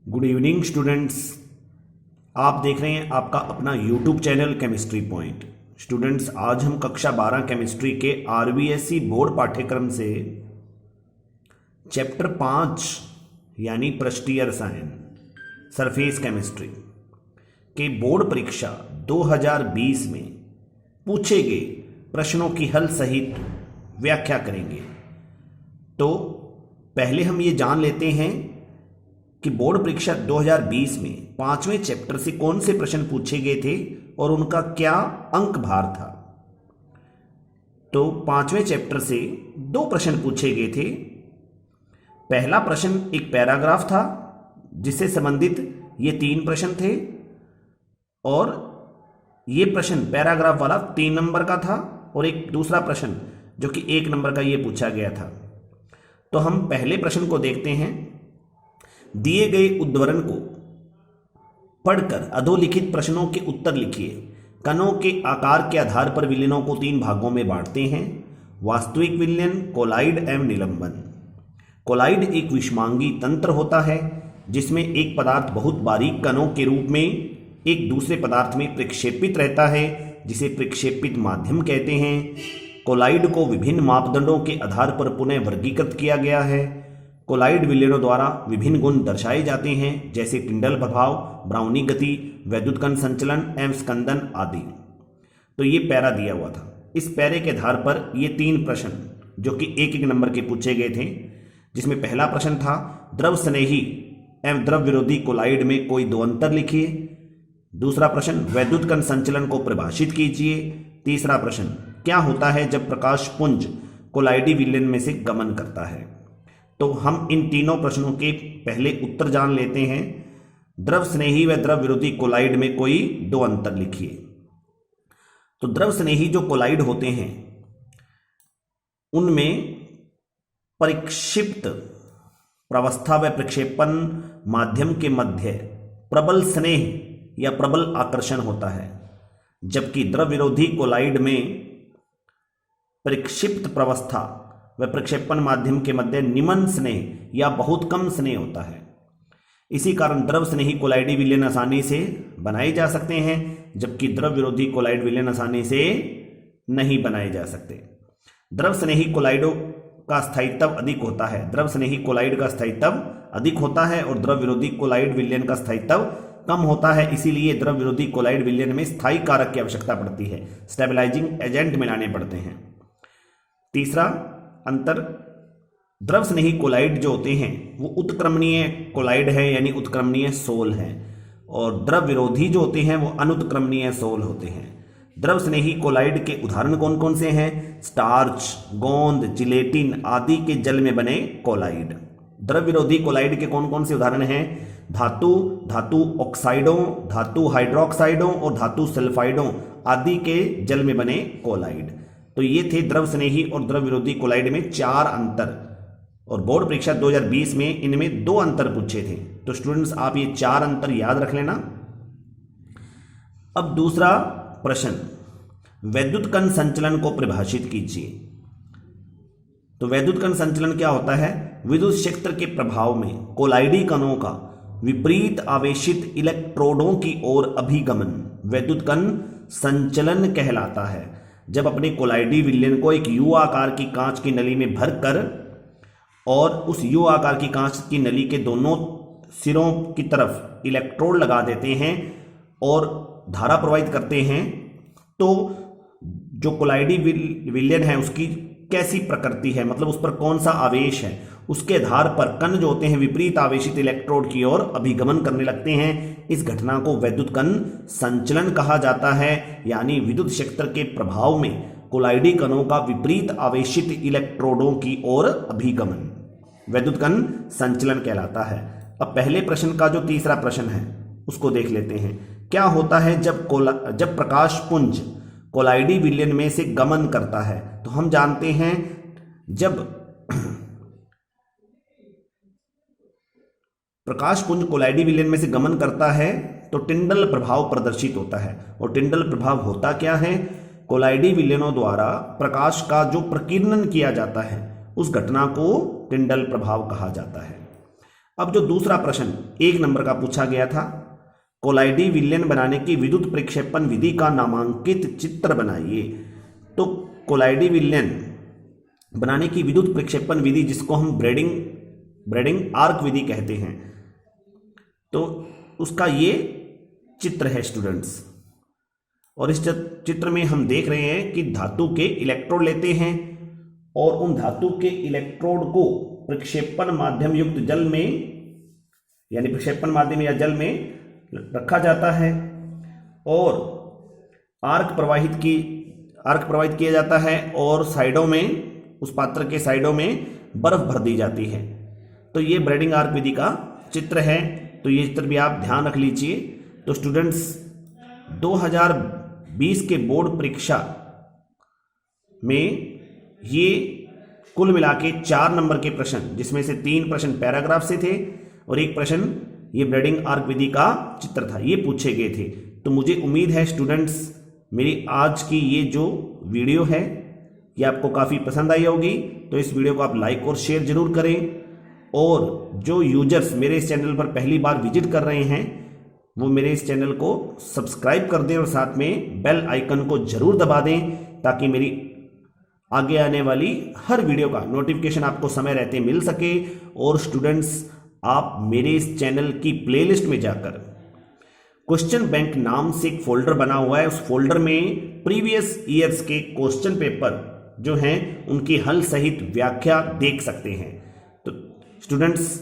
Good evening students. आप देख रहे हैं आपका अपना YouTube channel chemistry point. Students, आज हम कक्षा 12 केमिस्ट्री के आरबीएससी बोर्ड पाठ्यक्रम से चैप्टर 5 यानी पृष्ठीय रसायन सरफेस केमिस्ट्री के बोर्ड परीक्षा 2020 में पूछे गए प्रश्नों की हल सहित व्याख्या करेंगे। तो पहले हम ये जान लेते हैं कि बोर्ड परीक्षा 2020 में 5वें चैप्टर से कौन से प्रश्न पूछे गए थे और उनका क्या अंक भार था। तो 5वें चैप्टर से 2 प्रश्न पूछे गए थे। पहला प्रश्न एक पैराग्राफ था जिससे संबंधित ये 3 प्रश्न थे और ये प्रश्न पैराग्राफ वाला 3 नंबर का था और एक दूसरा प्रश्न जो कि 1 नंबर का ये पूछा गया था। तो हम पहले प्रश्न को देखते हैं। दिए गए उद्धरण को पढ़कर अधोलिखित प्रश्नों के उत्तर लिखिए। कणों के आकार के आधार पर विलयनों को 3 भागों में बांटते हैं: वास्तविक विलयन, कोलाइड एवं निलंबन। कोलाइड एक विषमांगी तंत्र होता है जिसमें एक पदार्थ बहुत बारीक कणों के रूप में एक दूसरे पदार्थ में प्रक्षेपित रहता है, जिसे प्रक्षेपित माध्यम कहते हैं। कोलाइड को विभिन्न मापदंडों के आधार पर पुनः वर्गीकृत किया गया है। कोलाइड विलयनों द्वारा विभिन्न गुण दर्शाए जाते हैं, जैसे टिंडल प्रभाव, ब्राउनी गति, वैद्युत कण संचलन एवं स्कंदन आदि। तो ये पैरा दिया हुआ था। इस पैरे के आधार पर ये 3 प्रश्न जो कि 1-1 नंबर के पूछे गए थे, जिसमें पहला प्रश्न था द्रव स्नेही एवं द्रव विरोधी कोलाइड में कोई 2 अंतर लिखिए। दूसरा प्रश्न वैद्युत कण संचलन को परिभाषित कीजिए। तीसरा प्रश्न क्या होता है जब प्रकाश पुंज कोलाइडी विलयन में से गमन करता है। तो हम इन तीनों प्रश्नों के पहले उत्तर जान लेते हैं। द्रव स्नेही व द्रव विरोधी कोलाइड में कोई 2 अंतर लिखिए। तो द्रव स्नेही जो कोलाइड होते हैं उनमें परिक्षिप्त प्रावस्था व प्रक्षेपण माध्यम के मध्य प्रबल स्नेह या प्रबल आकर्षण होता है, जबकि द्रव विरोधी कोलाइड में परिक्षिप्त प्रावस्था व प्रक्षेपण माध्यम के मध्य निम्न स्नेह या बहुत कम स्नेह होता है। इसी कारण द्रव स्नेही कोलाइडी विलयन आसानी से बनाए जा सकते हैं, जबकि द्रव विरोधी कोलाइड विलयन आसानी से नहीं बनाए जा सकते। द्रव स्नेही कोलाइडों का स्थायित्व अधिक होता है। द्रव स्नेही कोलाइड का स्थायित्व अधिक होता है और द्रव विरोधी कोलाइड विलयन का स्थायित्व कम होता है। इसीलिए द्रव विरोधी कोलाइड विलयन में स्थायी कारक की आवश्यकता पड़ती है, स्टेबलाइजिंग एजेंट मिलाने पड़ते हैं। तीसरा अंतर, द्रव स्नेही कोलाइड जो होते हैं वो उत्क्रमणीय कोलाइड है यानी उत्क्रमणीय सोल है, और द्रव विरोधी जो होते हैं वो अनुत्क्रमणीय सोल होते हैं। द्रव स्नेही कोलाइड के उदाहरण कौन कौन से हैं? स्टार्च, गोंद, जिलेटिन आदि के जल में बने कोलाइड। द्रव विरोधी कोलाइड के कौन कौन से उदाहरण हैं? धातु, धातु ऑक्साइडों, धातु हाइड्रोक्साइडों और धातु सल्फाइडों आदि के जल में बने कोलाइड। तो ये थे द्रव स्नेही और द्रव विरोधी कोलाइड में 4 अंतर, और बोर्ड परीक्षा 2020 में इनमें 2 अंतर पूछे थे। तो स्टूडेंट्स, आप ये 4 अंतर याद रख लेना। अब दूसरा प्रश्न, वैद्युत कण संचलन को परिभाषित कीजिए। तो वैद्युत कण संचलन क्या होता है? विद्युत क्षेत्र के प्रभाव में कोलाइडी कणों का विपरीत आवेशित इलेक्ट्रोडों की ओर अभिगमन वैद्युत कण संचलन कहलाता है। जब अपने कोलाइडी विलयन को एक यू आकार की कांच की नली में भरकर और उस यू आकार की कांच की नली के दोनों सिरों की तरफ इलेक्ट्रोड लगा देते हैं और धारा प्रवाहित करते हैं, तो जो कोलाइडी विलयन है उसकी कैसी प्रकृति है, मतलब उस पर कौन सा आवेश है, उसके आधार पर कण जो होते हैं विपरीत आवेशित इलेक्ट्रोड की ओर अभिगमन करने लगते हैं। इस घटना को वैद्युत कण संचलन कहा जाता है, यानी विद्युत क्षेत्र के प्रभाव में कोलाइडी कणों का विपरीत आवेशित इलेक्ट्रोडों की ओर अभिगमन वैद्युत कण संचलन कहलाता है। अब पहले प्रश्न का जो तीसरा प्रश्न है उसको देख लेते हैं। क्या होता है जब प्रकाश पुंज कोलाइडी विलयन में से गमन करता है? तो हम जानते हैं जब प्रकाश पुंज कोलाइडी विलयन में से गमन करता है तो टिंडल प्रभाव प्रदर्शित होता है। और टिंडल प्रभाव होता क्या है? कोलाइडी विलयनों द्वारा प्रकाश का जो प्रकीर्णन किया जाता है उस घटना को टिंडल प्रभाव कहा जाता है। अब जो दूसरा प्रश्न 1 नंबर का पूछा गया था, कोलाइडी विलयन बनाने की विद्युत प्रक्षेपण विधि का नामांकित चित्र बनाइए। तो कोलाइडी विलयन बनाने की विद्युत प्रक्षेपण विधि, जिसको हम ब्रेडिंग आर्क विधि कहते हैं, तो उसका ये चित्र है स्टूडेंट्स। और इस चित्र में हम देख रहे हैं कि धातु के इलेक्ट्रोड लेते हैं और उन धातु के इलेक्ट्रोड को प्रक्षेपण माध्यम युक्त जल में, यानी प्रक्षेपण माध्यम या जल में रखा जाता है और आर्क प्रवाहित किया जाता है और साइडों में, उस पात्र के साइडों में बर्फ भर दी जाती है। तो ये ब्रेडिंग आर्क विधि का चित्र है। तो ये चित्र भी आप ध्यान रख लीजिए। तो स्टूडेंट्स 2020 के बोर्ड परीक्षा में ये कुल मिला के 4 नंबर के प्रश्न, जिसमें से 3 प्रश्न पैराग्राफ से थे और 1 प्रश्न ये ब्रेडिंग आर्क विधि का चित्र था, ये पूछे गए थे। तो मुझे उम्मीद है स्टूडेंट्स मेरी आज की ये जो वीडियो है ये आपको काफ़ी पसंद आई होगी। तो इस वीडियो को आप लाइक और शेयर जरूर करें और जो यूजर्स मेरे इस चैनल पर पहली बार विजिट कर रहे हैं वो मेरे इस चैनल को सब्सक्राइब कर दें और साथ में बेल आइकन को जरूर दबा दें, ताकि मेरी आगे आने वाली हर वीडियो का नोटिफिकेशन आपको समय रहते मिल सके। और स्टूडेंट्स आप मेरे इस चैनल की प्लेलिस्ट में जाकर क्वेश्चन बैंक नाम से एक फोल्डर बना हुआ है, उस फोल्डर में प्रीवियस ईयर्स के क्वेश्चन पेपर जो हैं उनकी हल सहित व्याख्या देख सकते हैं। तो स्टूडेंट्स